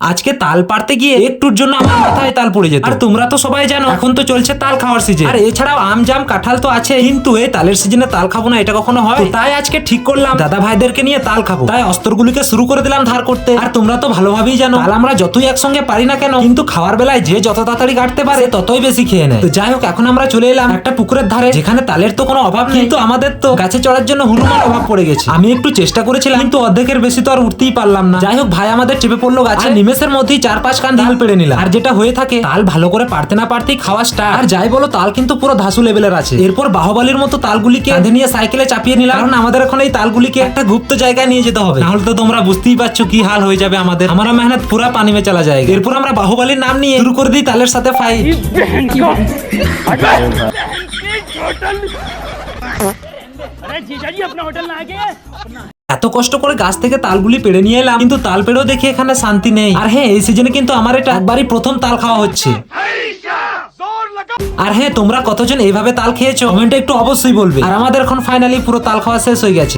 আজকে তাল পারতে গিয়ে একটুর জন্য আমার মাথায় তাল পড়ে যেত। আর তোমরা তো সবাই জানো এখন তো চলছে তাল খাওয়ার সিজন, আর এছাড়াও আম জাম কাঁঠাল তো আছে, কিন্তু এই তালের সিজনে তাল খাবো না এটা কখনো হয়? তো তাই আজকে ঠিক করলাম দাদা ভাইদেরকে নিয়ে তাল খাবো। তাই অস্ত্রগুলিকে শুরু করে দিলাম ধার করতে। আর তোমরা তো ভালোভাবেই জানো তাল আমরা যতই একসঙ্গে পারি না কেন, কিন্তু খাওয়ার বেলায় যে যত তাড়াতাড়ি কাটতে পারে ততই বেশি খেয়ে নেয়। তো যাই হোক, এখন আমরা চলে এলাম একটা পুকুরের ধারে, যেখানে তালের তো কোনো অভাব নেই, কিন্তু আমাদের তো গাছে চড়ার জন্য হনুমান অভাব পড়ে গেছে। আমি একটু চেষ্টা করেছিলাম, কিন্তু অর্ধেকের বেশি তো আর উঠতেই পারলাম না। যাই হোক, ভাই আমাদের চেপে পড়লো গাছে, নিমেষের মধ্যেই 4-5 কান তাল পেড়ে নিলাম। আর যেটা হয়ে থাকে, তাল ভালো করে পারতে না পারতেই খাওয়া স্টার্ট। আর যাই বলো, তাল কিন্তু পুরো ধাসু লেভেলের আছে। এরপর বাহুবলীর মতো তালগুলিকে কাঁধে নিয়ে সাইকেলে চাপিয়ে নিলাম, কারণ আমাদের এখন এই তালগুলিকে একটা গুপ্ত জায়গায় নিয়ে যেতে হবে, নাহলে তো তোমরা বুঝতেই পারছো কি হাল হয়ে যাবে আমাদের। हमारा मेहनत पूरा पानी में चला जाएगा। এরপর আমরা বাহুবলীর নাম নিয়ে শুরু করে দিই তালের সাথে ফাইট। এত কষ্ট করে গাছ থেকে তালগুলি পেড়ে নিয়ে এলাম, কিন্তু তাল পেড়েও দেখি এখানে শান্তি নেই। আর হ্যাঁ, এই সিজনে কিন্তু আমার এটা একবারই প্রথম তাল খাওয়া হচ্ছে। আর হ্যাঁ, তোমরা কতজন এইভাবে তাল খেয়েছো কমেন্টে একটু অবশ্যই বলবে। আর আমাদের এখন ফাইনালি পুরো তাল খাওয়া শেষ হয়ে গেছে।